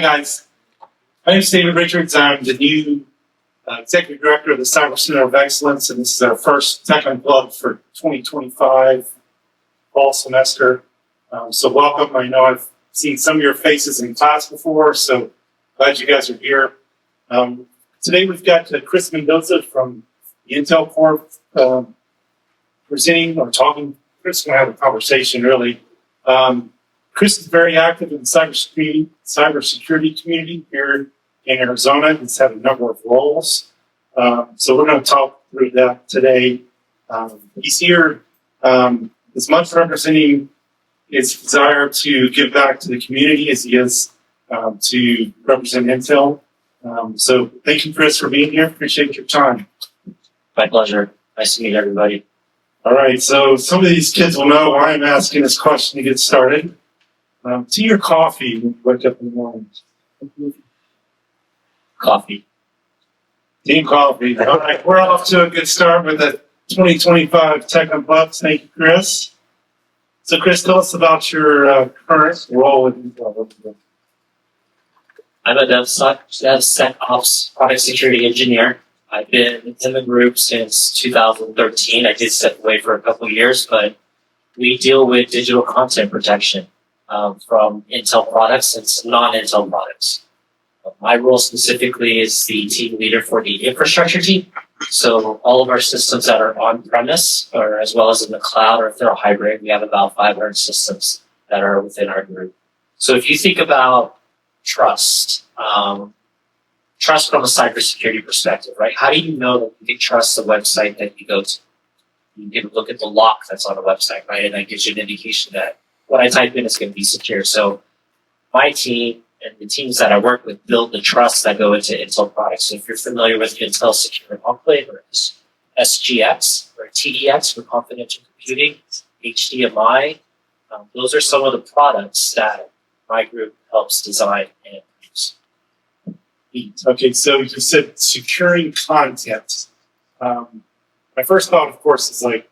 guys. My name is David Richards. I'm the new Executive Director of the Cyber Center of Excellence, and this is our first Tech Unplugged for 2025 fall semester. So welcome. I know I've seen some of your faces in class before, so glad you guys are here. Today we've got Chris Mendoza from the Intel Corp presenting or talking. Chris is going to have a conversation, really. Chris is very active in the cybersecurity community here in Arizona. He's had a number of roles. So we're going to talk through that today. He's here as much representing his desire to give back to the community as he is to represent Intel. So thank you, Chris, for being here. Appreciate your time. My pleasure. Nice to meet everybody. All right, so some of these kids will know why I'm asking this question to get started. Tea or coffee when you wake up in the morning? Coffee. Tea and coffee. All right, we're off to a good start with the 2025 Tech Unplugged. Thank you, Chris. So, Chris, tell us about your current role with Intel. I'm a DevSecOps product security engineer. I've been in the group since 2013. I did step away for a couple of years, but we deal with digital content protection from Intel products and non-Intel products. My role specifically is the team leader for the infrastructure team. So all of our systems that are on-premise, or as well as in the cloud, or if they're a hybrid, we have about 500 systems that are within our group. So if you think about trust, trust from a cybersecurity perspective, right? How do you know that you can trust the website that you go to? You can look at the lock that's on a website, right? And that gives you an indication that what I type in is going to be secure. So my team and the teams that I work with build the trust that go into Intel products. So if you're familiar with Intel Secure Enclave or SGX or TDX for confidential computing, HDMI, those are some of the products that my group helps design and produce. Okay, so you said securing content. My first thought, of course, is like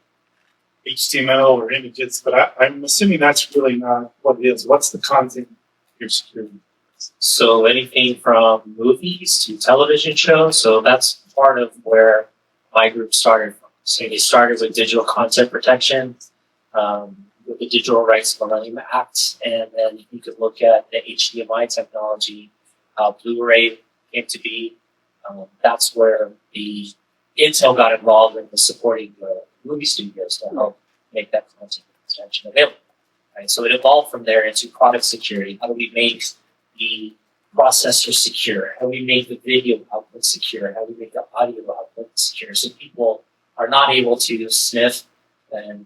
HTML or images, but I'm assuming that's really not what it is. What's the content you're securing? So anything from movies to television shows. So that's part of where my group started from. So they started with digital content protection, with the Digital Rights Millennium Act, and then you could look at the HDMI technology, how Blu-ray came to be. That's where the Intel got involved in the supporting the movie studios to help make that content protection available. Right? So it evolved from there into product security. How do we make the processor secure? How do we make the video output secure? How do we make the audio output secure? So people are not able to sniff and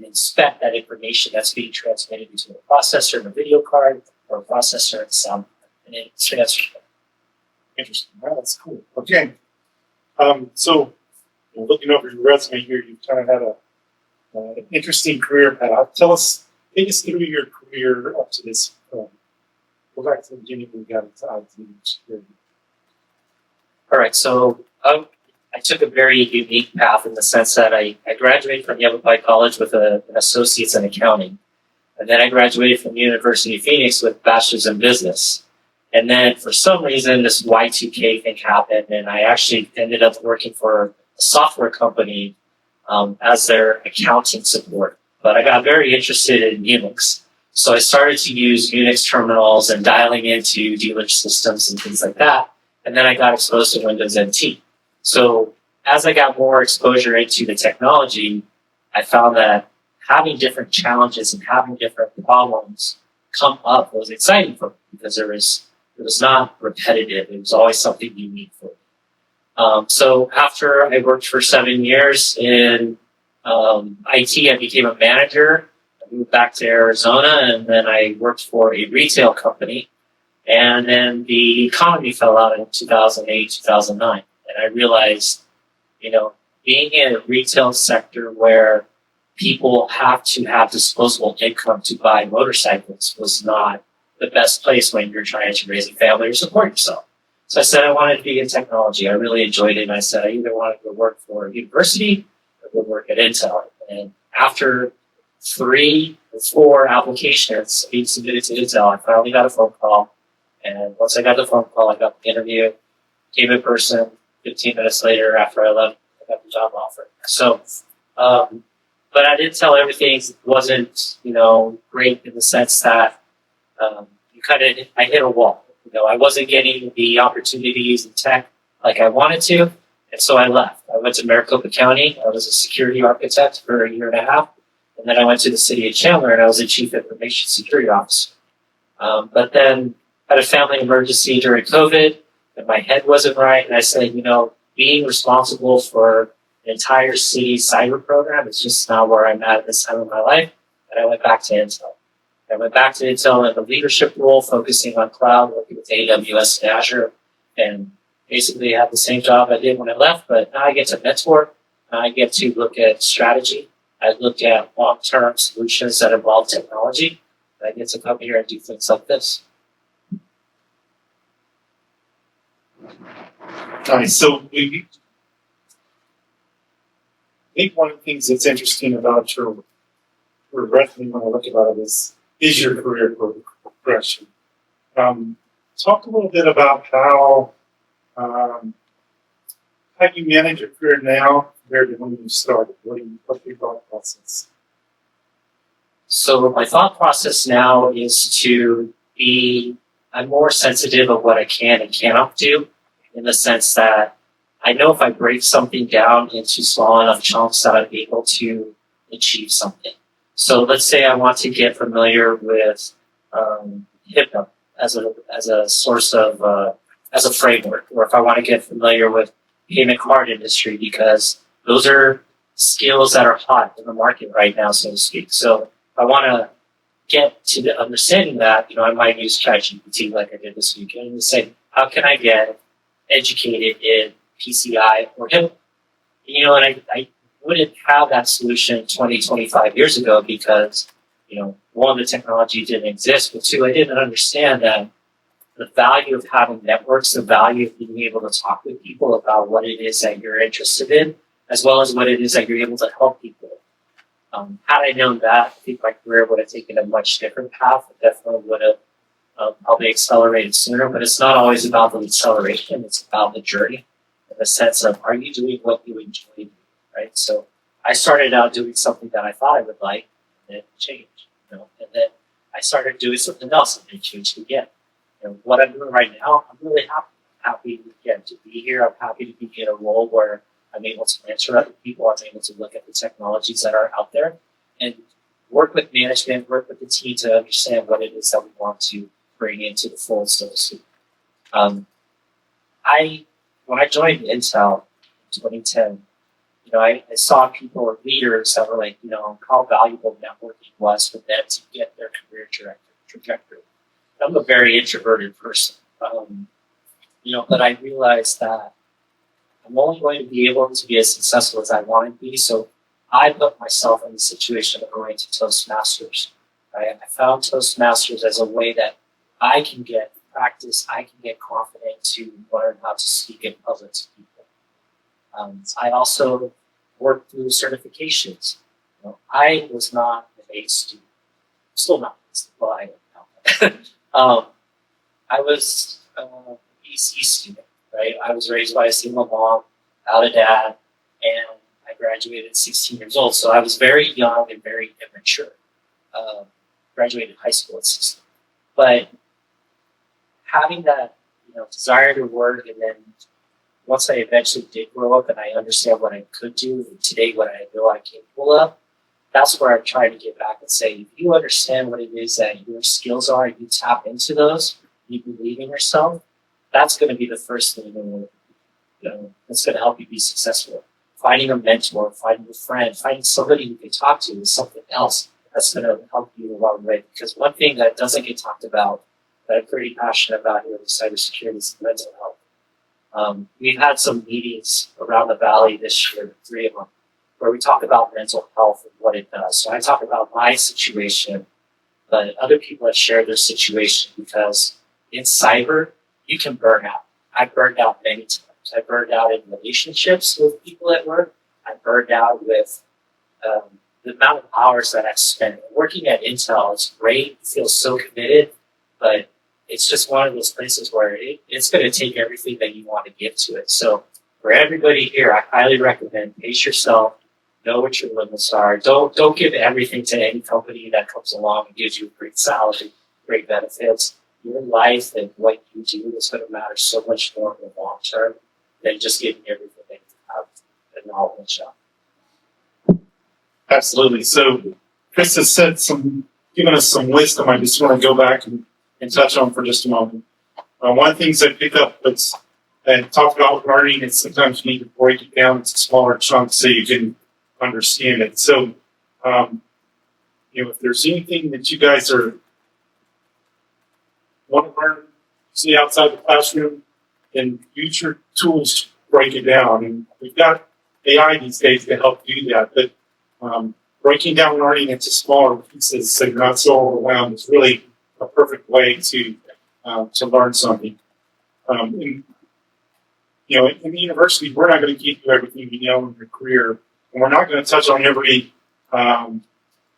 inspect that information that's being transmitted between a processor and a video card, or a processor and sound, and it's transferred. Interesting. Wow, that's cool. Okay. So looking over your resume here, you've kind of had an interesting career path. Take us through your career up to this point. Go back to the beginning when you got into IT security. All right. So I took a very unique path in the sense that I graduated from Yavapai College with an associate's in accounting. And then I graduated from University of Phoenix with a bachelor's in business. And then for some reason, this Y2K thing happened, and I actually ended up working for a software company as their accounting support. But I got very interested in Unix. So I started to use Unix terminals and dialing into dealer systems and things like that. And then I got exposed to Windows NT. So as I got more exposure into the technology, I found that having different challenges and having different problems come up was exciting for me because it was not repetitive. It was always something unique for me. So after I worked for 7 years in IT, I became a manager. I moved back to Arizona, and then I worked for a retail company. And then the economy fell out in 2008, 2009. And I realized, being in a retail sector where people have to have disposable income to buy motorcycles was not the best place when you're trying to raise a family or support yourself. So I said I wanted to be in technology. I really enjoyed it. And I said I either wanted to work for a university or go work at Intel. And after 3 or 4 applications being submitted to Intel, I finally got a phone call. And once I got the phone call, I got the interview, came in person. 15 minutes later, after I left, I got the job offer. So, but I did tell everything wasn't, great in the sense that I hit a wall. I wasn't getting the opportunities in tech like I wanted to, and so I left. I went to Maricopa County. I was a security architect for a year and a half, and then I went to the city of Chandler, and I was a chief information security officer. But then had a family emergency during COVID, and my head wasn't right, and I said, being responsible for an entire city cyber program is just not where I'm at this time of my life, and I went back to Intel. I went back to Intel in a leadership role, focusing on cloud, working with AWS and Azure, and basically had the same job I did when I left, but now I get to mentor, now I get to look at strategy, I look at long-term solutions that involve technology, and I get to come here and do things like this. Nice. So I think one of the things that's interesting about your resume when I look about it is your career progression. Talk a little bit about how you manage your career now compared to when you started. What's your thought process? So my thought process now is I'm more sensitive of what I can and cannot do, in the sense that I know if I break something down into small enough chunks that I'm able to achieve something. So let's say I want to get familiar with HIPAA as a source of as a framework, or if I want to get familiar with payment card industry, because those are skills that are hot in the market right now, so to speak. So if I want to get to the understanding that, I might use ChatGPT like I did this weekend and say, how can I get educated in PCI or HIPAA? And I wouldn't have that solution 20, 25 years ago because, one, the technology didn't exist, but two, I didn't understand that the value of having networks, the value of being able to talk with people about what it is that you're interested in, as well as what it is that you're able to help people. Had I known that, I think my career would have taken a much different path. It definitely would have probably accelerated sooner, but it's not always about the acceleration. It's about the journey, in the sense of, are you doing what you enjoy doing, right? So I started out doing something that I thought I would like, and it changed, and then I started doing something else, and it changed again. What I'm doing right now, I'm really happy. I'm happy, again, to be here. I'm happy to be in a role where I'm able to mentor other people. I'm able to look at the technologies that are out there and work with management, work with the team to understand what it is that we want to bring into the fold, so to speak. When I joined Intel in 2010, I saw people or leaders that were like, how valuable networking was for them to get their career trajectory. I'm a very introverted person, but I realized that I'm only going to be able to be as successful as I want to be. So I put myself in the situation of going to Toastmasters. Right? I found Toastmasters as a way that I can get practice, I can get confident to learn how to speak in public to people. I also worked through certifications. I was not an A student, still not, well, I don't know. I was a BC student, right? I was raised by a single mom, without a dad, and I graduated at 16 years old. So I was very young and very immature. Graduated high school at 16. But having that, desire to work, and then once I eventually did grow up and I understand what I could do, and today what I know I'm capable of, that's where I'm trying to get back and say, if you understand what it is that your skills are, you tap into those, you believe in yourself, that's going to be the first thing that's going to help you be successful. Finding a mentor, finding a friend, finding somebody you can talk to is something else that's going to help you along the way. Because one thing that doesn't get talked about, that I'm pretty passionate about here in cybersecurity, is mental health. We've had some meetings around the valley this year, 3 of them, where we talk about mental health and what it does. So I talk about my situation, but other people have shared their situation, because in cyber, you can burn out. I burned out many times. I burned out in relationships with people at work. I burned out with the amount of hours that I've spent. Working at Intel is great. You feel so committed, but it's just one of those places where it's going to take everything that you want to give to it. So for everybody here, I highly recommend pace yourself, know what your limits are. Don't give everything to any company that comes along and gives you a great salary, great benefits. Your life and what you do is going to matter so much more in the long term than just giving everything that you have in all one shot. Absolutely. So Chris has given us some wisdom. I just want to go back and touch on for just a moment. One of the things I picked up and talked about learning is sometimes you need to break it down into smaller chunks so you can understand it. So, if there's anything that you guys want to learn, see outside the classroom, then use your tools to break it down. And we've got AI these days to help do that. But breaking down learning into smaller pieces so you're not so overwhelmed is really a perfect way to learn something. In the university, we're not going to give you everything you know in your career, and we're not going to touch on every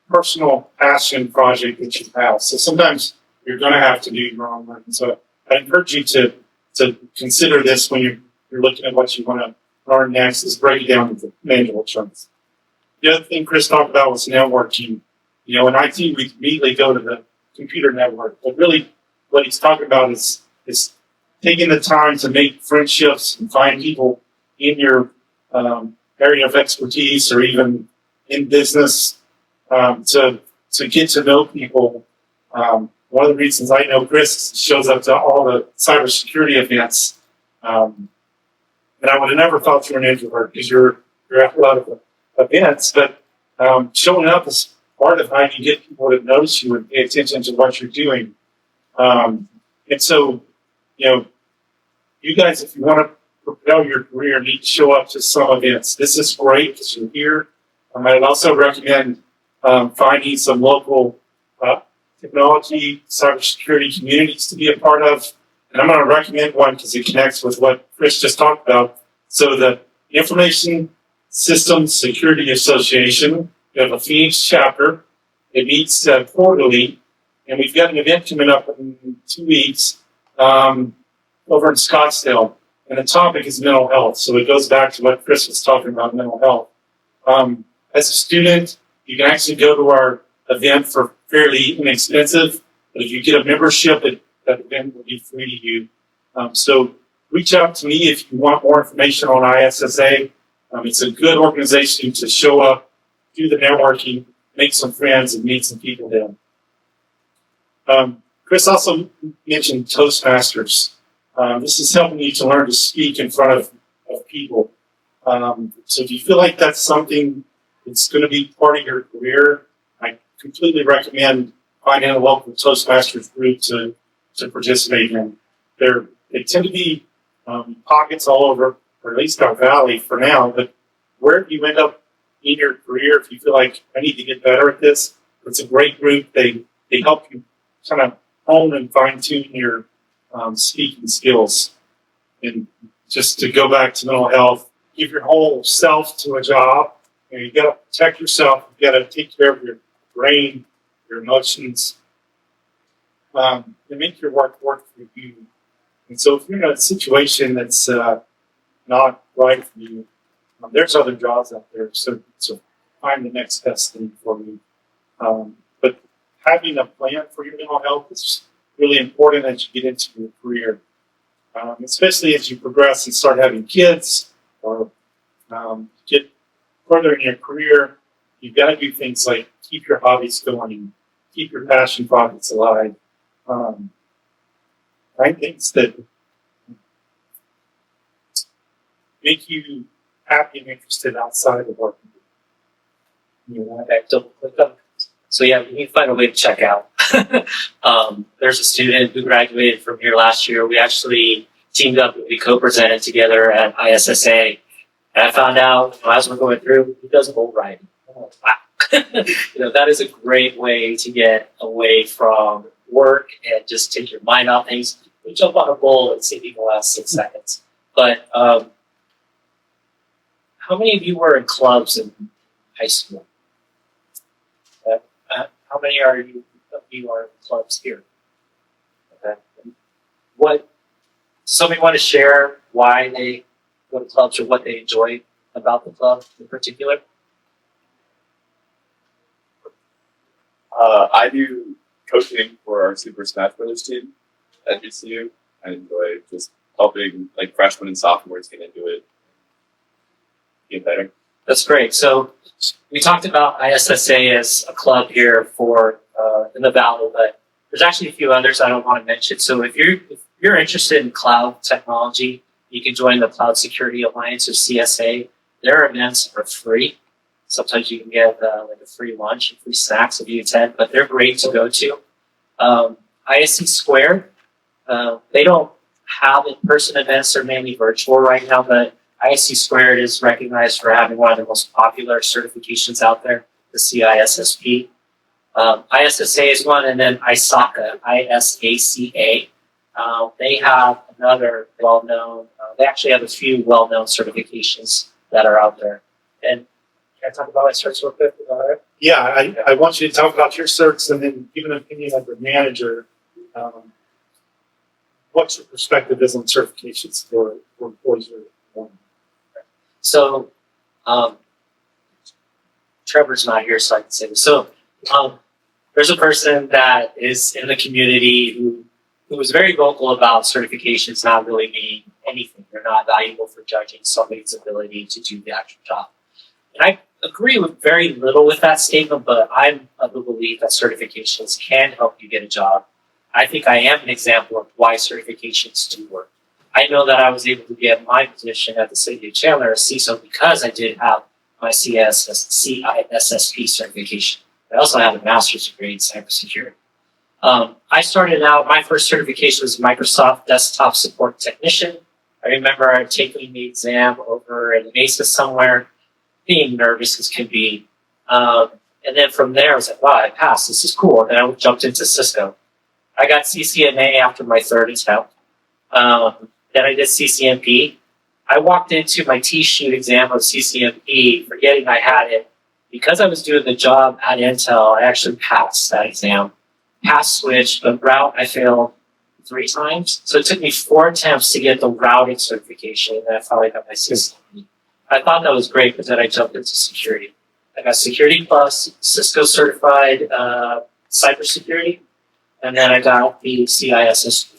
personal passion project that you have. So sometimes you're going to have to do your own learning. So I encourage you to consider this when you're looking at what you want to learn next, is break it down into manageable chunks. The other thing Chris talked about was networking. In IT, we immediately go to the computer network, but really what he's talking about is taking the time to make friendships and find people in your area of expertise or even in business to get to know people. One of the reasons I know Chris shows up to all the cybersecurity events, and I would have never thought you were an introvert because you're at a lot of events, but showing up is part of how you get people to notice you and pay attention to what you're doing. And so, you guys, if you want to propel your career, need to show up to some events. This is great because you're here. I'd also recommend finding some local technology, cybersecurity communities to be a part of. And I'm going to recommend one because it connects with what Chris just talked about. So the Information Systems Security Association, we have a Phoenix chapter. It meets quarterly, and we've got an event coming up in 2 weeks over in Scottsdale. And the topic is mental health. So it goes back to what Chris was talking about, mental health. As a student, you can actually go to our event for fairly inexpensive. But if you get a membership, that event will be free to you. So reach out to me if you want more information on ISSA. It's a good organization to show up, do the networking, make some friends, and meet some people there. Chris also mentioned Toastmasters. This is helping you to learn to speak in front of people. So if you feel like that's something that's going to be part of your career, I completely recommend finding a local Toastmasters group to participate in. They tend to be pockets all over, or at least our valley for now, but where you end up in your career, if you feel like I need to get better at this, it's a great group. They help you kind of hone and fine tune your speaking skills. And just to go back to mental health, give your whole self to a job. You got to protect yourself. You got to take care of your brain, your emotions, and make your work for you. And so if you're in a situation that's not right for you, there's other jobs out there. So find the next best thing for you. But having a plan for your mental health is really important as you get into your career, especially as you progress and start having kids or get further in your career. You've got to do things like keep your hobbies going, keep your passion projects alive. Find things that make you happy and interested outside of work. So yeah, we need to find a way to check out. There's a student who graduated from here last year. We actually teamed up, we co-presented together at ISSA. And I found out as we're going through, he does bull riding. Oh, wow. That is a great way to get away from work and just take your mind off things. You jump on a bull and see people last 6 seconds. But how many of you were in clubs in high school? How many are you are in clubs here? Okay. what somebody want to share why they go to clubs or what they enjoy about the club in particular? I do coaching for our Super Smash Brothers team at GCU. I enjoy just helping like freshmen and sophomores get into it, get better. That's great. So we talked about ISSA as a club here for in the Valley, but there's actually a few others I don't want to mention. So if you're interested in cloud technology, you can join the Cloud Security Alliance or CSA. Their events are free. Sometimes you can get like a free lunch and free snacks if you attend, but they're great to go to. ISC Squared, they don't have in-person events. They're mainly virtual right now, but ISC Squared is recognized for having one of the most popular certifications out there, the CISSP. ISSA is one, and then ISACA, ISACA. They have another well-known, they actually have a few well-known certifications that are out there. And can I talk about my certs real quick? Yeah, I want you to talk about your certs and then give an opinion of the manager. What's your perspective is on certifications for employees? So, Trevor's not here, so I can say this. So, there's a person that is in the community who was very vocal about certifications not really meaning anything. They're not valuable for judging somebody's ability to do the actual job. And I agree with very little with that statement, but I'm of the belief that certifications can help you get a job. I think I am an example of why certifications do work. I know that I was able to get my position at the City of Chandler as CISO because I did have my CISSP certification. I also have a master's degree in cybersecurity. I started out, my first certification was Microsoft Desktop Support Technician. I remember taking the exam over in Mesa somewhere, being nervous as can be. And then from there, I was like, wow, I passed. This is cool. And then I jumped into Cisco. I got CCNA after my third attempt. Then I did CCNP. I walked into my T-shoot exam of CCNP, forgetting I had it. Because I was doing the job at Intel, I actually passed that exam. Passed switch, but route I failed 3 times. So it took me 4 attempts to get the routing certification, and then I finally got my CCNP. I thought that was great, but then I jumped into security. I got Security Plus, Cisco certified cybersecurity, and then I got the CISSP.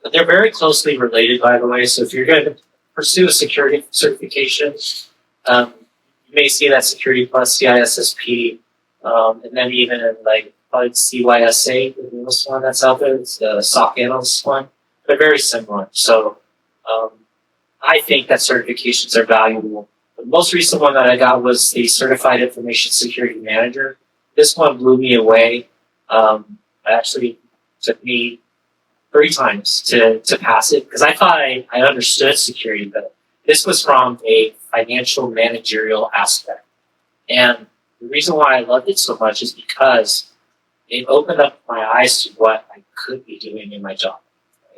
But they're very closely related, by the way. So if you're going to pursue a security certification, you may see that Security Plus, CISSP, and then even in like probably CYSA, the newest one that's out there, it's the SOC analyst one. They're very similar. So I think that certifications are valuable. The most recent one that I got was the Certified Information Security Manager. This one blew me away. It actually took me 3 times to pass it because I thought I understood security, but this was from a financial managerial aspect. And the reason why I loved it so much is because it opened up my eyes to what I could be doing in my job.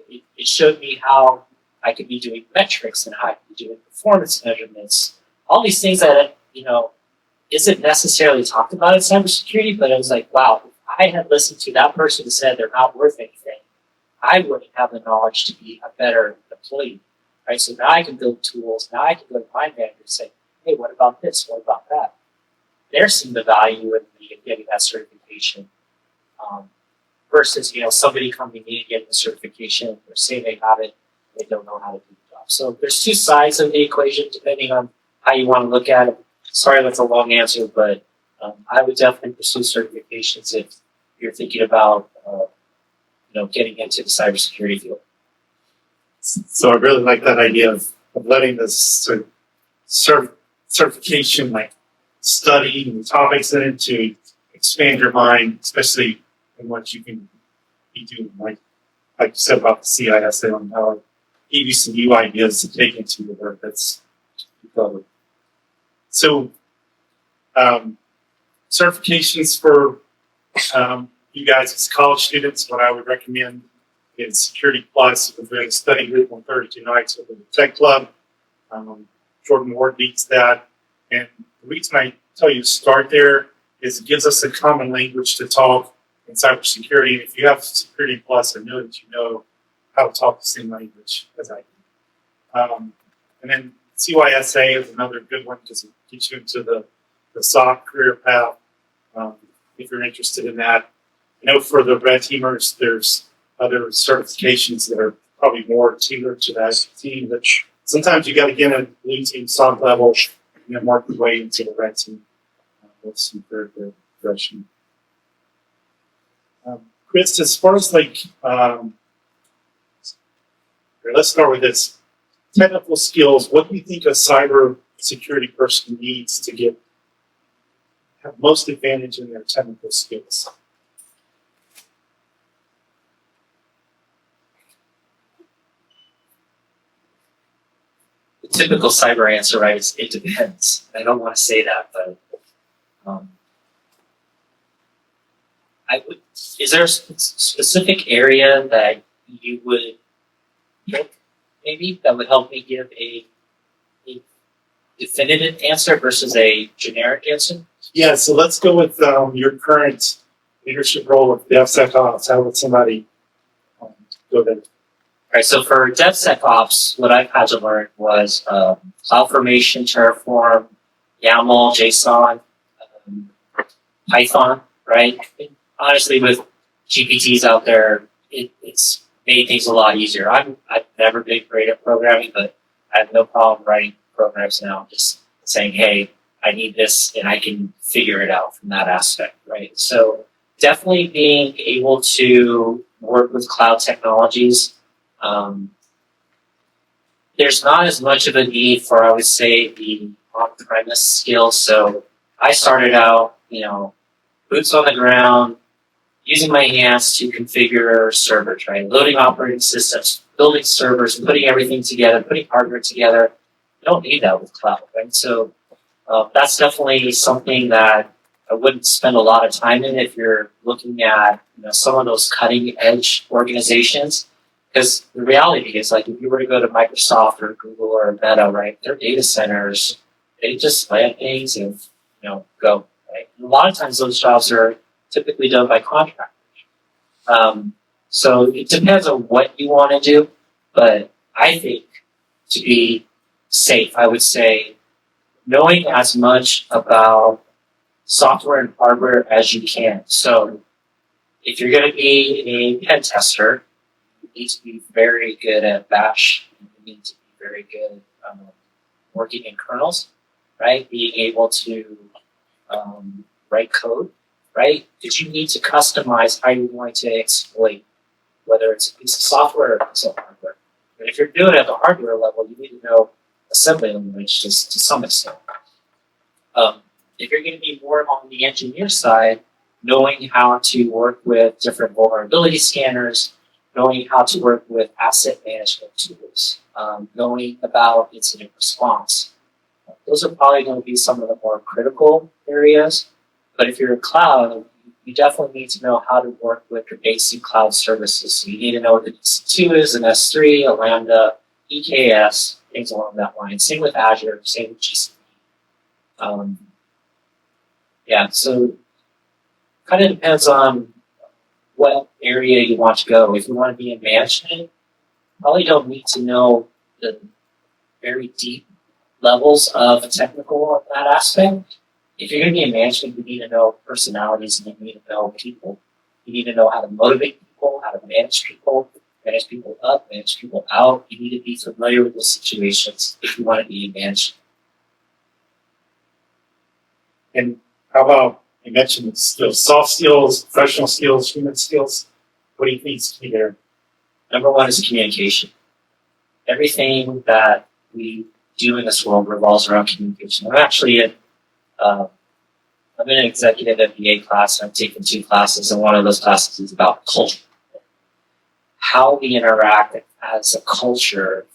It showed me how I could be doing metrics and how I could be doing performance measurements. All these things that, isn't necessarily talked about in cybersecurity, but it was like, wow, if I had listened to that person who said they're not worth anything, I wouldn't have the knowledge to be a better employee, right? So now I can build tools. Now I can go to my manager and say, hey, what about this? What about that? They're seeing the value in me getting that certification versus, somebody coming in and getting the certification or saying they have it, they don't know how to do the job. So there's 2 sides of the equation depending on how you want to look at it. Sorry, that's a long answer, but I would definitely pursue certifications if you're thinking about, getting into the cybersecurity field. So I really like that idea of letting this certification study and topics in it to expand your mind, especially in what you can be doing. Like you said about the CISA and how it gave you some new ideas to take into the work that's covered. So certifications for you guys as college students, what I would recommend is Security Plus. We're doing a study group on Thursday nights over the Tech Club. Jordan Ward leads that. And the reason I tell you to start there is it gives us a common language to talk in cybersecurity. And if you have Security Plus, I know that you know how to talk the same language as I do. And then CYSA is another good one because it gets you into the SOC career path. If you're interested in that, I know for the red teamers, there's other certifications that are probably more tailored to that team. That sometimes you got to get a blue team SOC level and then work your way into the red team. With some very good progression. Chris, as far as like, here, let's start with this. Technical skills, what do you think a cyber security person needs to have most advantage in their technical skills? The typical cyber answer, right, is it depends. I don't want to say that, but is there a specific area that you would pick, maybe, that would help me give a definitive answer versus a generic answer? Yeah, so let's go with your current leadership role of DevSecOps. How would somebody go there? All right, so for DevSecOps, what I've had to learn was CloudFormation, Terraform, YAML, JSON, Python, right? Honestly, with GPTs out there, it's made things a lot easier. I've never been great at programming, but I have no problem writing programs now. Just saying, hey, I need this, and I can figure it out from that aspect, right? So definitely being able to work with cloud technologies. There's not as much of a need for, I would say, the on-premise skills. So I started out, boots on the ground, using my hands to configure servers, right? Loading operating systems, building servers, putting everything together, putting hardware together. You don't need that with cloud, right? So that's definitely something that I wouldn't spend a lot of time in if you're looking at some of those cutting edge organizations. Because the reality is, like, if you were to go to Microsoft or Google or Meta, right, their data centers, they just land things and go, right? And a lot of times those jobs are typically done by contractors. So it depends on what you want to do, but I think to be safe, I would say knowing as much about software and hardware as you can. So if you're going to be a pen tester, you need to be very good at Bash. You need to be very good working in kernels, right? Being able to write code, right? Because you need to customize how you're going to exploit, whether it's a piece of software or a piece of hardware. And if you're doing it at the hardware level, you need to know assembly language just to some extent. If you're going to be more on the engineer side, knowing how to work with different vulnerability scanners, knowing how to work with asset management tools, knowing about incident response. Those are probably going to be some of the more critical areas. But if you're a cloud, you definitely need to know how to work with your basic cloud services. So you need to know what the EC2 is, an S3, a Lambda, EKS, things along that line. Same with Azure, same with GCU. So kind of depends on what area you want to go. If you want to be in management, probably don't need to know the very deep levels of technical of that aspect. If you're going to be in management, you need to know personalities and you need to know people. You need to know how to motivate people, how to manage people up, manage people out. You need to be familiar with those situations if you want to be in management. And how about, you mentioned skills, soft skills, professional skills, human skills. What do you think is key there? Number one is communication. Everything that we do in this world revolves around communication. I'm in an executive MBA class, and I've taken 2 classes, and one of those classes is about culture. How we interact as a culture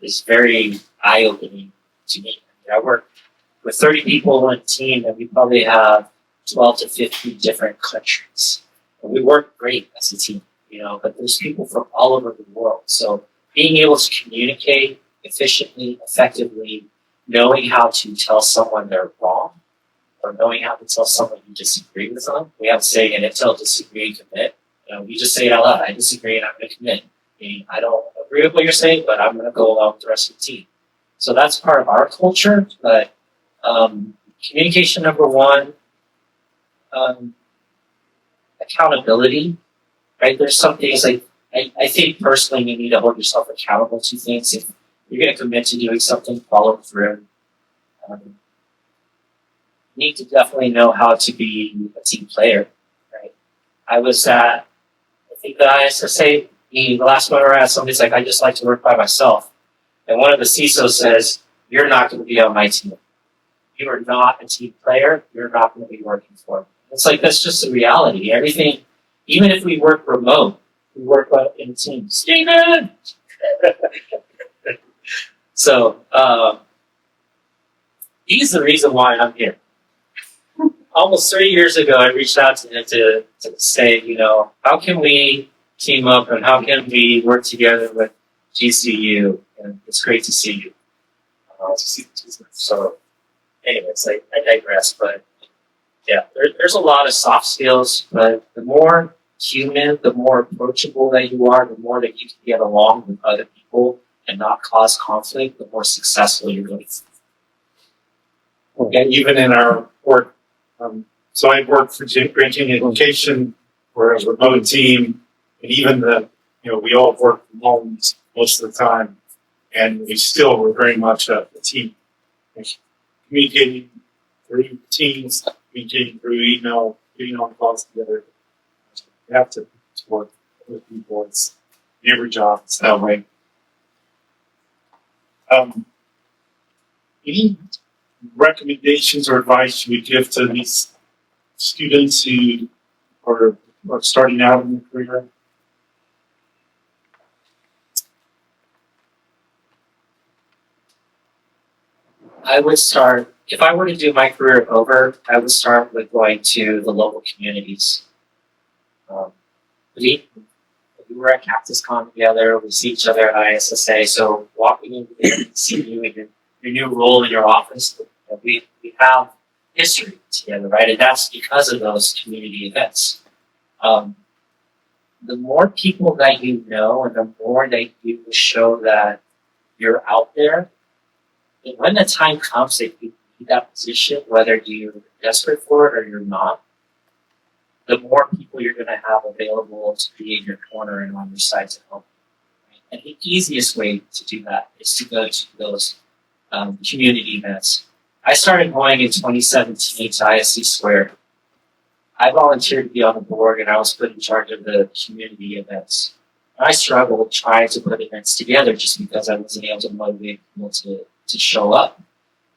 is very eye-opening to me. I work with 30 people on a team, and we probably have 12 to 15 different countries. And we work great as a team, but there's people from all over the world. So being able to communicate efficiently, effectively, knowing how to tell someone they're wrong, or knowing how to tell someone you disagree with them. We have a saying in Intel, disagree and commit. You just say it out loud. I disagree and I'm going to commit. mean, I don't agree with what you're saying, but I'm going to go along with the rest of the team. So that's part of our culture. But communication number one, accountability. Right? There's some things like I think personally you need to hold yourself accountable to things. If you're going to commit to doing something, follow through. You need to definitely know how to be a team player. Right? I was at, I think the ISSA, the last one I had, somebody's like, I just like to work by myself. And one of the CISOs says, you're not going to be on my team. You are not a team player. You're not going to be working for me. It's like, that's just the reality. Everything, even if we work remote, we work in teams. Steven! So, he's the reason why I'm here. Almost 3 years ago, I reached out to him to say, how can we team up and how can we work together with GCU? And it's great to see you. So, anyways, I digress, but yeah, there's a lot of soft skills, but the more human, the more approachable that you are, the more that you can get along with other people and not cause conflict, the more successful you're going to be. And even in our work, so I work for Granting Education, we're a remote team, and even we all work from home most of the time, and we're very much a team. Communicating through Teams, communicating through email, getting on calls together. You have to work with people. It's in every job. It's that way. Any recommendations or advice you would give to these students who are starting out in their career? I would start, if I were to do my career over, I would start with going to the local communities. We were at CactusCon together, we see each other at ISSA, so walking in there and seeing you in your new role in your office, we have history together, right? And that's because of those community events. The more people that you know and the more that you show that you're out there, and when the time comes that you need that position, whether you're desperate for it or you're not, the more people you're going to have available to be in your corner and on your side to help you. Right? And the easiest way to do that is to go to those community events. I started going in 2017 to ISC Square. I volunteered to be on the board and I was put in charge of the community events. I struggled trying to put events together just because I wasn't able to motivate people to show up.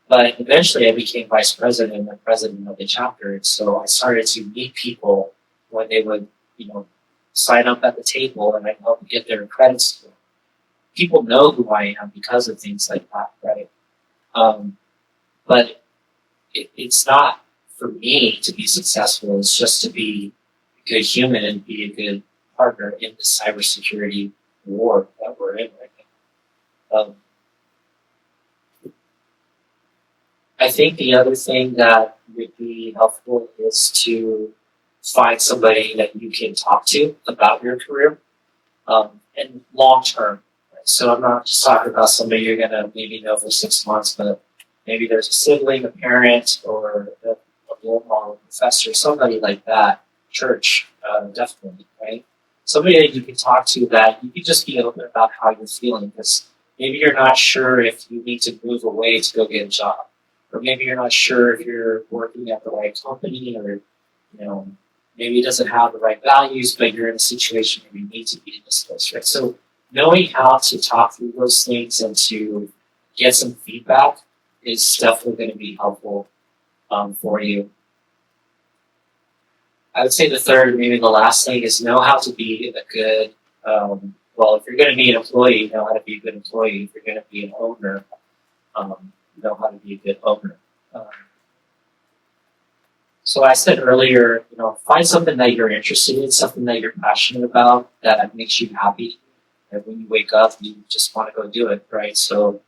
But eventually I became vice president and president of the chapter. And so I started to meet people when they would, sign up at the table and I'd help get their credits. People know who I am because of things like that, right? But it's not for me to be successful. It's just to be a good human and be a good partner in the cybersecurity war that we're in right now. I think the other thing that would be helpful is to find somebody that you can talk to about your career and long term. Right? So I'm not just talking about somebody you're going to maybe know for 6 months, but maybe there's a sibling, a parent, or a role model, professor, somebody like that, church, definitely, right? Somebody that you can talk to that you can just be open about how you're feeling, because maybe you're not sure if you need to move away to go get a job. Or maybe you're not sure if you're working at the right company, or maybe it doesn't have the right values, but you're in a situation where you need to be in this place, right? So knowing how to talk through those things and to get some feedback is definitely going to be helpful for you. I would say the third, maybe the last thing, is know how to be a good. If you're going to be an employee, know how to be a good employee. If you're going to be an owner, know how to be a good owner. So I said earlier, find something that you're interested in, something that you're passionate about, that makes you happy. And when you wake up, you just want to go do it, right? So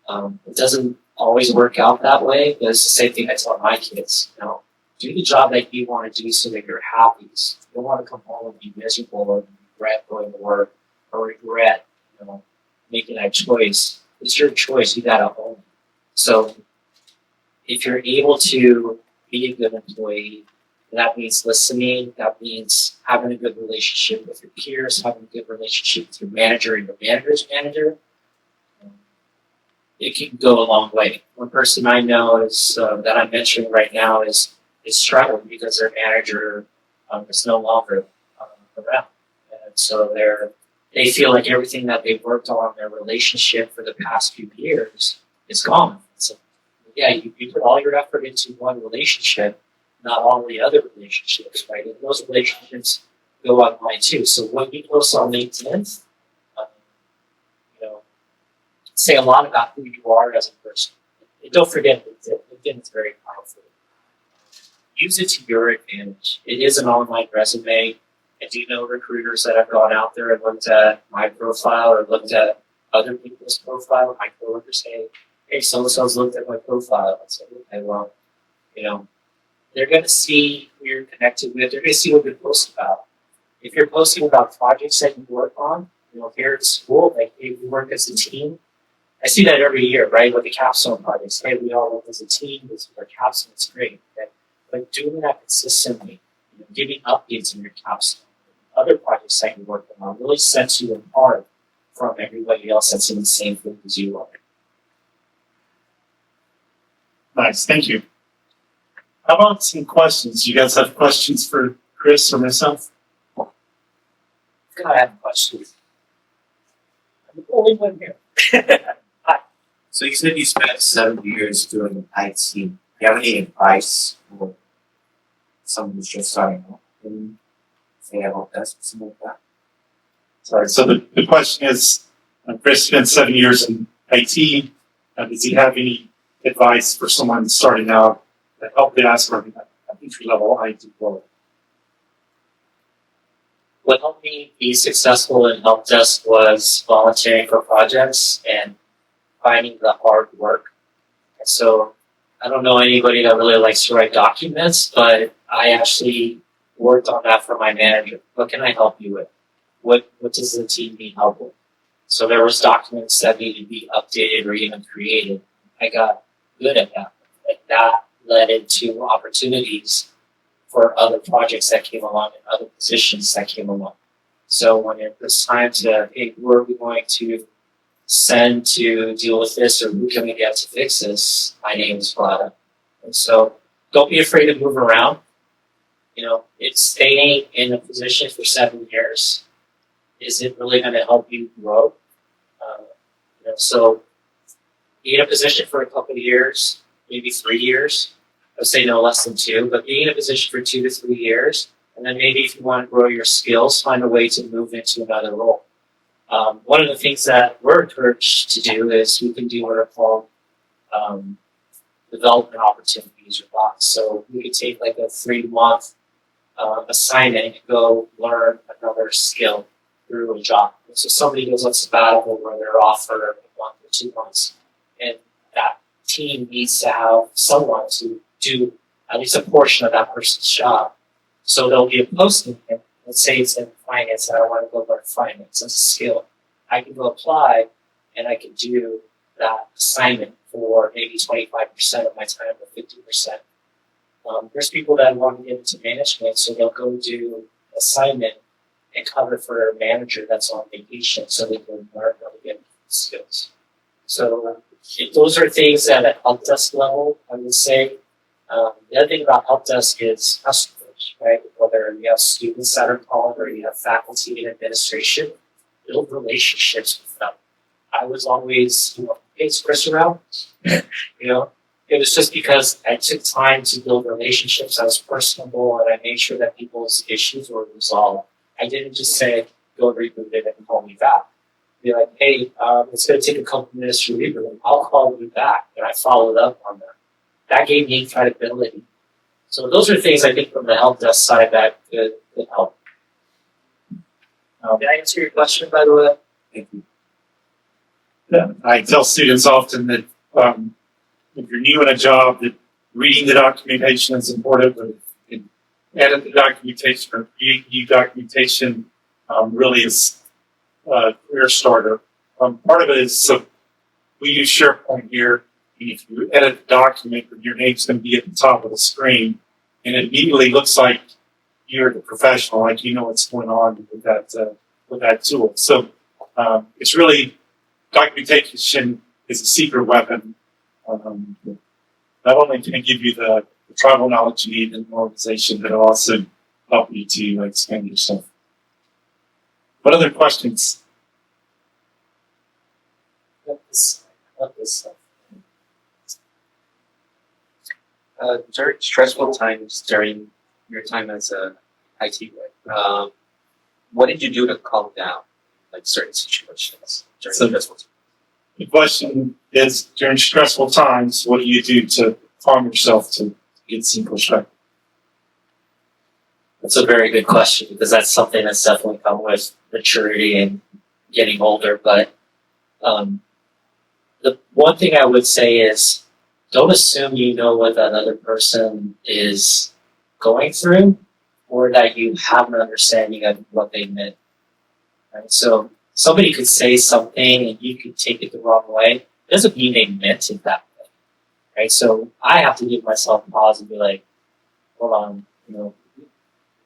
it doesn't always work out that way, but it's the same thing I tell my kids. Do the job that you want to do so that you're happy. So you don't want to come home and be miserable or regret going to work, or regret, making that choice. It's your choice. You gotta own it. So if you're able to be a good employee, that means listening. That means having a good relationship with your peers, having a good relationship with your manager and your manager's manager. It can go a long way. One person I know is that I'm mentioning right now is struggling because their manager is no longer around, and so they feel like everything that they've worked on, their relationship for the past few years, is gone. So yeah, you put all your effort into one relationship, not all the other relationships, right? And those relationships go online too. So when you post on LinkedIn, you know, say a lot about who you are as a person. And don't forget that LinkedIn is very powerful. Use it to your advantage. It is an online resume. I do know recruiters that have gone out there and looked at my profile or looked at other people's profile. My coworkers say, hey, so-and-so's looked at my profile. I said, okay, well, they're going to see who you're connected with. They're going to see what you're posting about. If you're posting about projects that you work on, here at school, like, hey, we work as a team. I see that every year, right, with the capstone projects. Hey, we all work as a team. This is our capstone. It's great. Okay? But doing that consistently, giving updates on your capstone, other projects that you're working on, really sets you apart from everybody else that's in the same field as you are. Nice, thank you. How about some questions? You guys have questions for Chris or myself? I have questions. I'm the only one here. So you said you spent 7 years doing IT. Do you have any advice for someone who's just starting off and say about that, something like that? Sorry, so the question is, Chris spent 7 years in IT. Does he have any advice for someone starting out that help desk or an entry-level IT role? What helped me be successful in help desk was volunteering for projects and finding the hard work. And so I don't know anybody that really likes to write documents, but I actually worked on that for my manager. What can I help you with? What does the team need help with? So there was documents that needed to be updated or even created. I got good at that. And that led into opportunities for other projects that came along and other positions that came along. So when it was time to, hey, who are we going to send to deal with this, or who can we get to fix this, my name is brought up. And so don't be afraid to move around. It's staying in a position for 7 years. Is it really going to help you grow? So be in a position for a couple of years, maybe 3 years. I would say no less than 2, but be in a position for 2 to 3 years. And then maybe if you want to grow your skills, find a way to move into another role. One of the things that we're encouraged to do is we can do what are called development opportunities or bots. So we could take like a 3-month assignment and go learn another skill through a job. So somebody goes on sabbatical where they're off for a month or 2 months, and that team needs to have someone to do at least a portion of that person's job. So there'll be a posting, and let's say it's in finance, and I want to go learn finance as a skill. I can go apply, and I can do that assignment for maybe 25% of my time or 50%. There's people that want to get into management, so they'll go do assignment and cover for a manager that's on vacation, so they can learn how to get skills. So those are things that at help desk level, I would say. The other thing about help desk is customers, right? Whether you have students that are calling or you have faculty and administration, build relationships with them. I was always, hey, is Chris around? It was just because I took time to build relationships. I was personable and I made sure that people's issues were resolved. I didn't just say, go reboot it and call me back. Be like, hey, it's going to take a couple minutes to reboot it. I'll call you back. And I followed up on that. That gave me credibility. So those are things I think from the help desk side that could help. Did I answer your question, by the way? Thank you. Yeah, I tell students often that if you're new in a job, that reading the documentation is important, but edit the documentation or create new documentation really is career starter. Part of it is, so we use SharePoint here. And if you edit a document, your name's going to be at the top of the screen, and it immediately looks like you're the professional, like you know what's going on with that tool. So it's really, documentation is a secret weapon. Not only can it give you the tribal knowledge you need in an organization, but it'll also help you to expand yourself. What other questions? Love this stuff. During stressful times during your time as a IT guy, what did you do to calm down, like certain situations during So- stressful times? The question is, during stressful times, what do you do to calm yourself to get some perspective? That's a very good question because that's something that's definitely come with maturity and getting older. But the one thing I would say is don't assume you know what another person is going through or that you have an understanding of what they meant. Right? So somebody could say something and you could take it the wrong way. It doesn't mean they meant it that way. Right? So I have to give myself a pause and be like, hold on,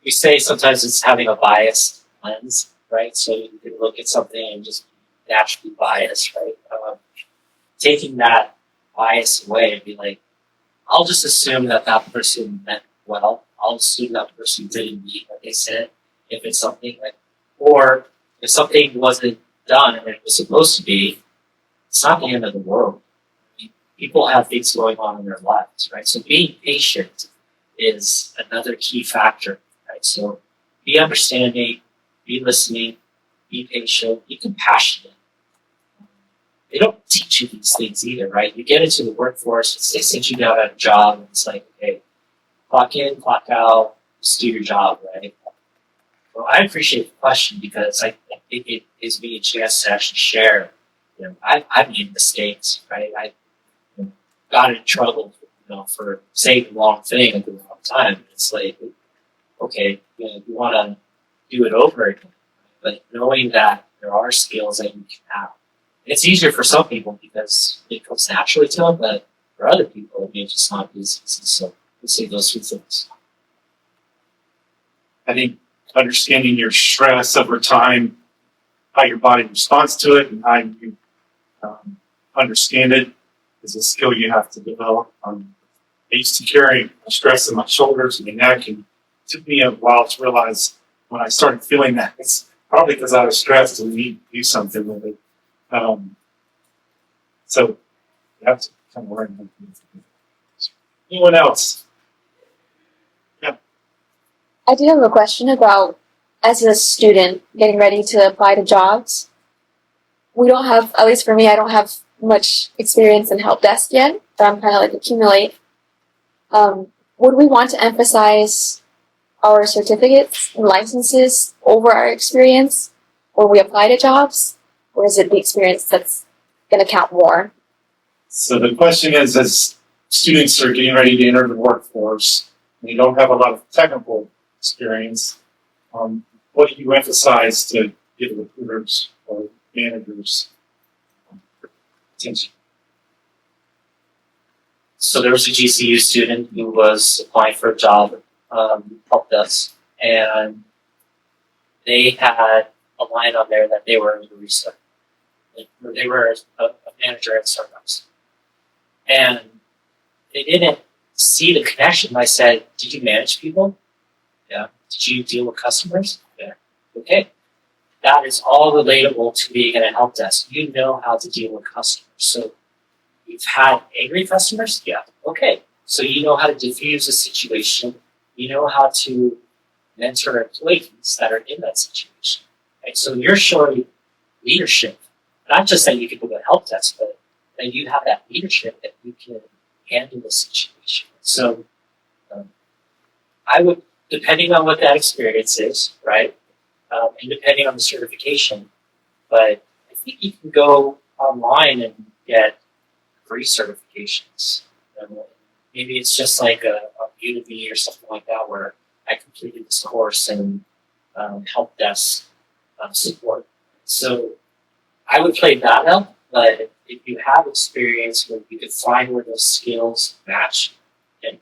we say sometimes it's having a biased lens, right? So you can look at something and just naturally biased, right? Taking that bias away and be like, I'll just assume that person meant well. I'll assume that person didn't mean what they said. If it's something or if something wasn't done and it was supposed to be, it's not the end of the world. I mean, people have things going on in their lives, right? So being patient is another key factor, right? So be understanding, be listening, be patient, be compassionate. They don't teach you these things either, right? You get into the workforce, they send you down at a job, and it's like, okay, clock in, clock out, just do your job, right? Well, I appreciate the question because I think it gives me a chance to actually share. I made mistakes, right? I got in trouble, for saying the wrong thing at the wrong time. It's like, okay, you want to do it over again, but knowing that there are skills that you can have. It's easier for some people because it comes naturally to them, but for other people, it may just not be as easy. So we'll say those two things. I think understanding your stress over time, how your body responds to it, and how you understand it is a skill you have to develop. I used to carry stress in my shoulders and my neck, and it took me a while to realize when I started feeling that it's probably because I was stressed and need to do something with it. So you have to kind of learn. Anyone else? I do have a question about, as a student getting ready to apply to jobs, we don't have, at least for me, I don't have much experience in help desk yet, but I'm kind of like accumulate. Would we want to emphasize our certificates and licenses over our experience when we apply to jobs? Or is it the experience that's going to count more? So the question is, as students are getting ready to enter the workforce, and you don't have a lot of technical experience, what do you emphasize to give recruiters or managers attention? So there was a GCU student who was applying for a job, helped us, and they had a line on there that they were a barista. They were a manager at Starbucks. And they didn't see the connection. I said, did you manage people? Yeah. Did you deal with customers? Yeah. Okay. That is all relatable to being in a help desk. You know how to deal with customers. So you've had angry customers? Yeah. Okay. So you know how to diffuse a situation. You know how to mentor employees that are in that situation. Right? So you're showing leadership. Not just that you can do a help desk, but that you have that leadership that you can handle the situation. So I would, depending on what that experience is, right, and depending on the certification, but I think you can go online and get free certifications. Maybe it's just like a Udemy or something like that where I completed this course in help desk support. So I would play that up, but if you have experience where you could find where those skills match, then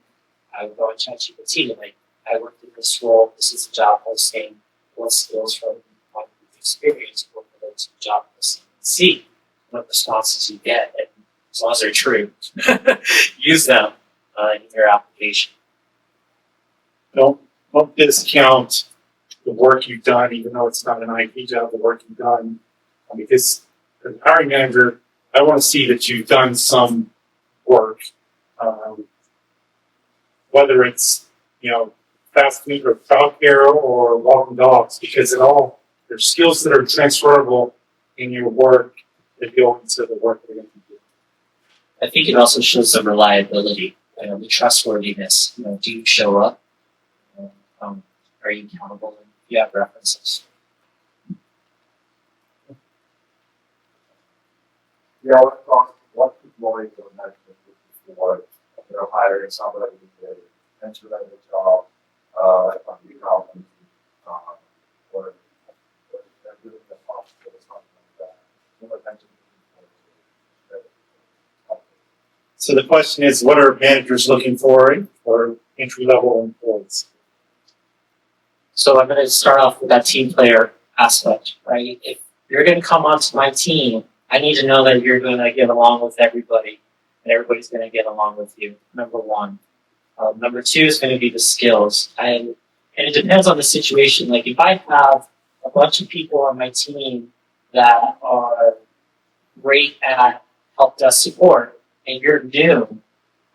I would go and ChatGPT and like, I worked in this role, this is a job posting, what skills from my experience work related to the job posting, and see what responses you get, and as long as they're true, use them in your application. Don't discount the work you've done, even though it's not an IT job, the work you've done. Because as a hiring manager, I want to see that you've done some work, whether it's, fast food or childcare or walking dogs, because there's skills that are transferable in your work that go into the work that you're going to do. I think it also shows the reliability, the trustworthiness. Do you show up? Are you accountable? And do you have references? Yeah, let's talk what's the point of management for hiring somebody to enter that job on the company or they're doing the hospital or something like that. What attention So the question is, what are managers looking for entry-level employees? So I'm going to start off with that team player aspect, right? If you're going to come onto my team, I need to know that you're going to get along with everybody, and everybody's going to get along with you. Number one. Number two is going to be the skills, and it depends on the situation. Like if I have a bunch of people on my team that are great at help desk support, and you're new,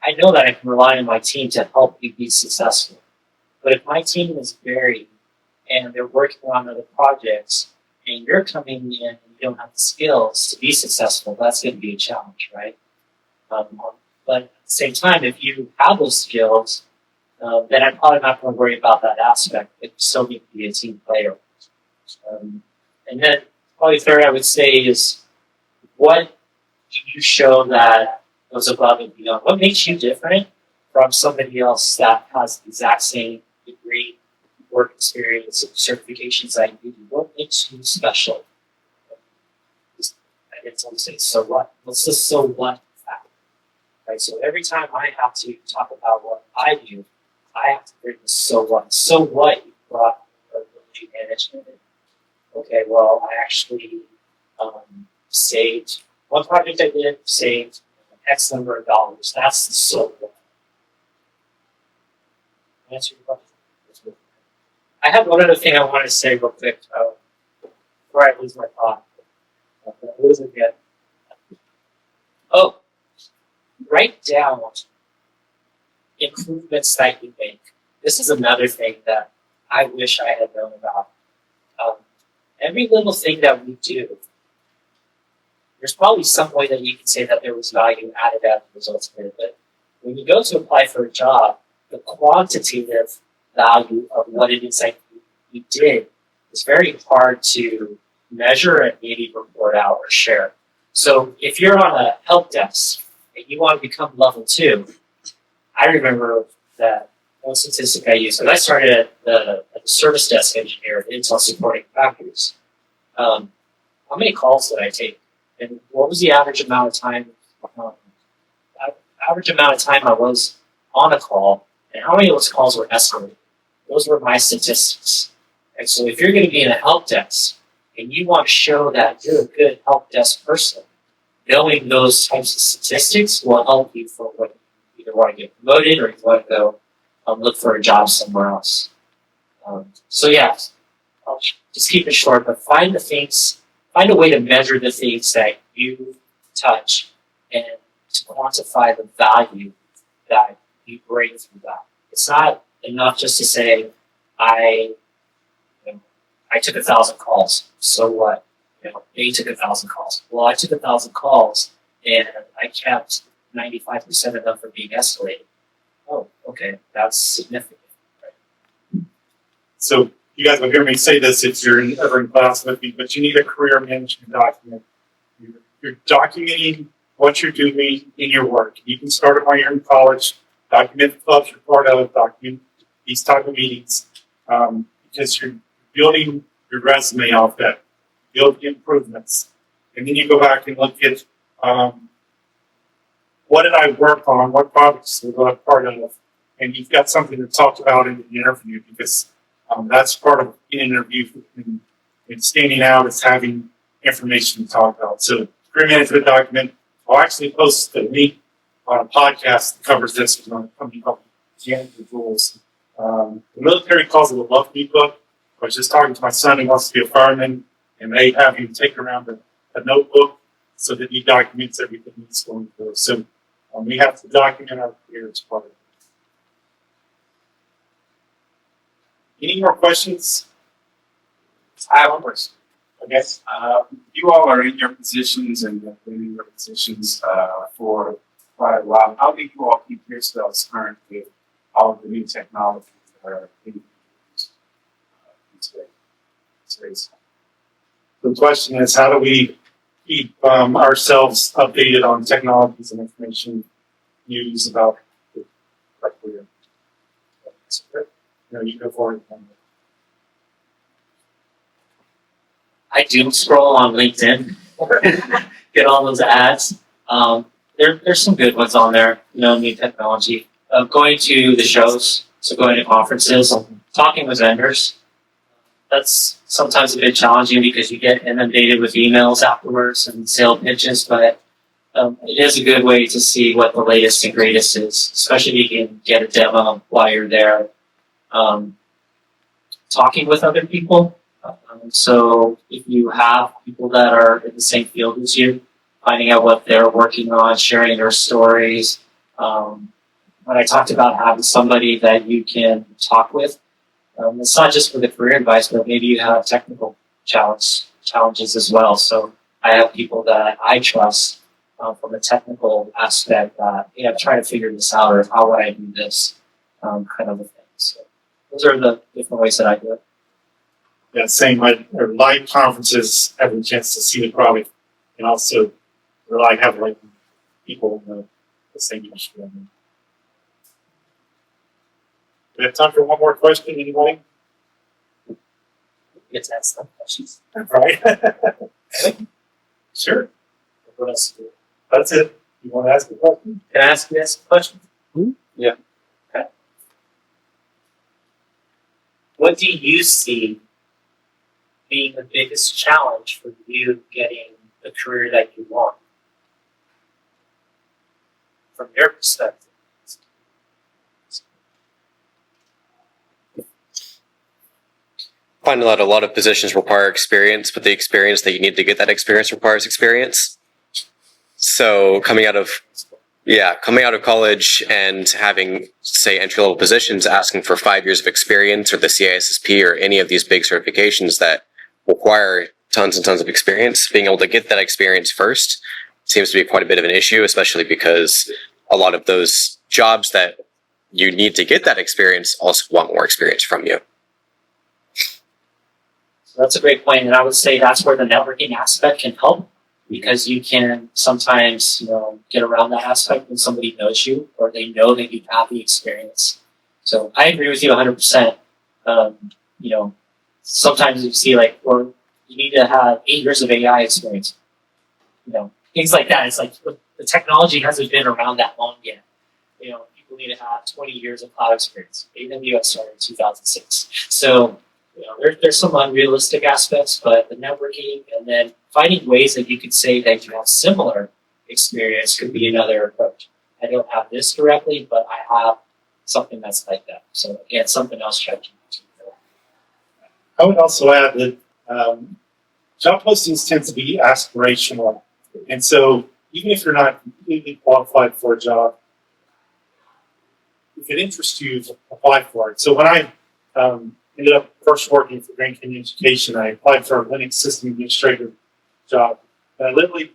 I know that I can rely on my team to help you be successful. But if my team is varied and they're working on other projects and you're coming in and you don't have the skills to be successful, that's going to be a challenge, right? But at the same time, if you have those skills, then I'm probably not going to worry about that aspect. But you still need to be a team player. And then probably third, I would say is what do you show that goes above and beyond? What makes you different from somebody else that has the exact same degree, work experience, and certifications that you do? What makes you special? I didn't want to say so what. What's the so what fact? Right? So every time I have to talk about what I do, I have to bring the so what. So what you brought ability management in. Okay, well, I actually saved one project I did, saved X number of dollars. That's the so what. Answer your question. I have one other thing I want to say real quick before I lose my thought. I lose it again. Oh, write down improvements that you make. This is another thing that I wish I had known about. Every little thing that we do, there's probably some way that you can say that there was value added as a result of it. But when you go to apply for a job, the quantitative value of what it is that you did is very hard to measure and maybe report out or share. So if you're on a help desk and you want to become level 2, I remember that one statistic I used, because I started at the service desk engineer at Intel supporting factories. How many calls did I take? And what was the average amount of time? Average amount of time I was on a call, and how many of those calls were escalated? Those were my statistics. And so if you're going to be in a help desk and you want to show that you're a good help desk person, knowing those types of statistics will help you for when you either want to get promoted or you want to go look for a job somewhere else. So yeah, I'll just keep it short, but find a way to measure the things that you touch and to quantify the value that you bring through that. It's not enough just to say, I took 1,000 calls. So what? They took 1,000 calls. Well, I took 1,000 calls and I kept 95% of them from being escalated. Oh, okay, that's significant. Right? So you guys will hear me say this if you're ever in class with me, but you need a career management document. You're documenting what you're doing in your work. You can start it while you're in college, document the clubs you're part of, document these type of meetings, because you're building your resume off that. build the improvements, and then you go back and look at what did I work on, what projects was I part of, and you've got something to talk about in the interview because that's part of an interview and standing out is having information to talk about. So career management document, I'll actually post a link on a podcast that covers this on a company called Janitor Rules. The military calls it a love me book. I was just talking to my son who wants to be a fireman, and they have him take around a notebook so that he documents everything he's going through. So we have to document our career as part of it. Any more questions? I have one question. Okay. You all are in your positions and have been in your positions for quite a while. How do you all keep yourselves current with all of the new technologies that are being used in today's time? The question is, how do we keep ourselves updated on technologies and information news about the career? No, you go forward. I doom scroll on LinkedIn, get all those ads. There's some good ones on there, new technology. Going to the shows, so going to conferences, talking with vendors. That's sometimes a bit challenging because you get inundated with emails afterwards and sales pitches, but it is a good way to see what the latest and greatest is, especially if you can get a demo while you're there. Talking with other people. So if you have people that are in the same field as you, finding out what they're working on, sharing their stories. When I talked about having somebody that you can talk with, it's not just for the career advice, but maybe you have technical challenges as well. So I have people that I trust from a technical aspect that, I'm trying to figure this out, or how would I do this, kind of a thing. So those are the different ways that I do it. Yeah, same. Live conferences, having a chance to see the product, and also rely heavily on people in the same industry. We have time for one more question. Anybody? Get to ask some questions. Right. Sure. What else? Do? That's it. You want to ask a question? Can I ask you guys a question? Yeah. Okay. What do you see being the biggest challenge for you getting the career that you want? From your perspective. Find out a lot of positions require experience, but the experience that you need to get that experience requires experience. So coming out of college and having, say, entry-level positions asking for 5 years of experience or the CISSP or any of these big certifications that require tons and tons of experience, being able to get that experience first seems to be quite a bit of an issue, especially because a lot of those jobs that you need to get that experience also want more experience from you. So that's a great point, and I would say that's where the networking aspect can help, because you can sometimes, get around that aspect when somebody knows you or they know that you have the experience. So I agree with you 100%. Sometimes you see or you need to have 8 years of AI experience. Things like that. It's like the technology hasn't been around that long yet. People need to have 20 years of cloud experience. AWS started in 2006. So, there's some unrealistic aspects, but the networking and then finding ways that you could say that you have similar experience could be another approach. I don't have this directly, but I have something that's like that. So again, something else checking. I would also add that job postings tend to be aspirational. And so even if you're not completely qualified for a job, if it interests you, apply for it. So when I ended up first working for Grand Canyon Education, I applied for a Linux system administrator job. And I literally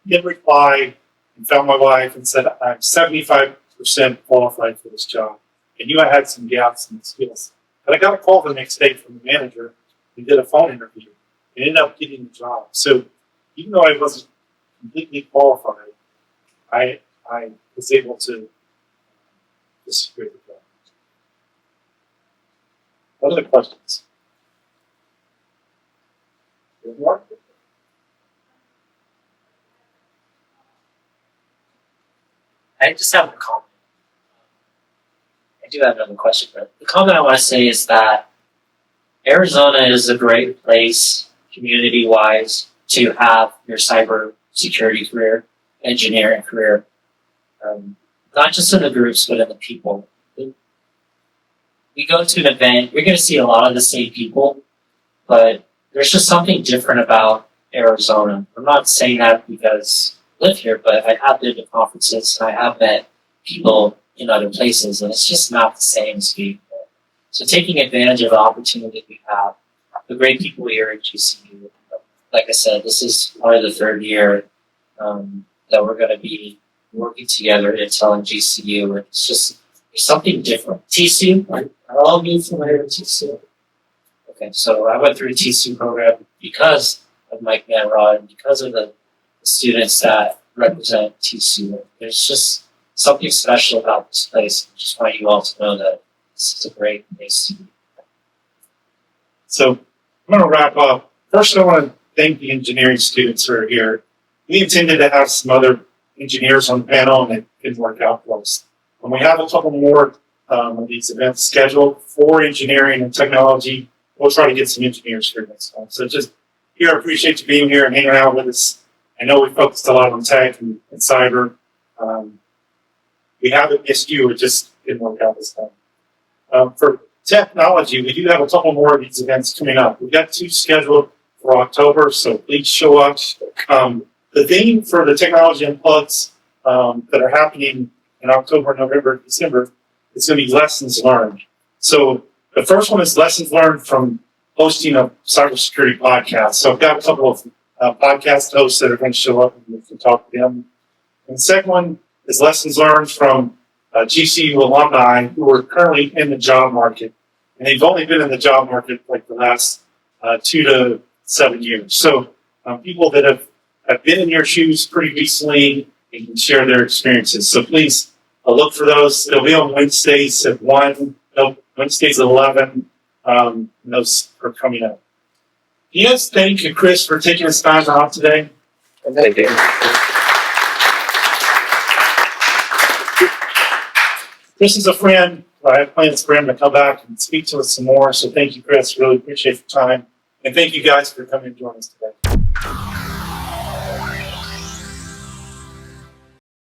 hit reply and found my wife and said, I'm 75% qualified for this job. I knew I had some gaps in the skills. But I got a call the next day from the manager and did a phone interview and ended up getting the job. So even though I wasn't completely qualified, I was able to secure the job. What are the questions? I just have a comment. I do have another question, but the comment I want to say is that Arizona is a great place, community-wise, to have your cyber security career, engineering career. Not just in the groups, but in the people. We go to an event, you're going to see a lot of the same people, but there's just something different about Arizona. I'm not saying that because I live here, but I have been to conferences and I have met people in other places, and it's just not the same as being there. So taking advantage of the opportunity we have, the great people here at GCU, like I said, this is probably the third year that we're going to be working together at Intel and GCU, and it's just there's something different. TCU, are all of you familiar with TCU? Okay, so I went through a TCU program because of Mike Manrod and because of the students that represent TCU. There's just something special about this place. I just want you all to know that this is a great place to be. So I'm going to wrap up. First, I want to thank the engineering students who are here. We intended to have some other engineers on the panel, and it didn't work out for us. And we have a couple more of these events scheduled for engineering and technology. We'll try to get some engineers here next time. So just here, I appreciate you being here and hanging out with us. I know we focused a lot on tech and cyber. We haven't missed you. It just didn't work out this time. For technology, we do have a couple more of these events coming up. We've got 2 scheduled for October, so please show up. The theme for the technology unplugs that are happening in October, November, December, is going to be lessons learned. So the first one is lessons learned from hosting a cybersecurity podcast. So I've got a couple of podcast hosts that are going to show up, and we can talk to them. And the second one is lessons learned from GCU alumni who are currently in the job market. And they've only been in the job market like the last 2 to 7 years. So people that have been in your shoes pretty recently and can share their experiences. So please look for those. They'll be on Wednesdays at 1, Wednesdays at 11. And those are coming up. Yes, thank you, Chris, for taking us time out today. Thank you. Chris is a friend. I have plans for him to come back and speak to us some more. So thank you, Chris. Really appreciate your time. And thank you guys for coming and joining us today.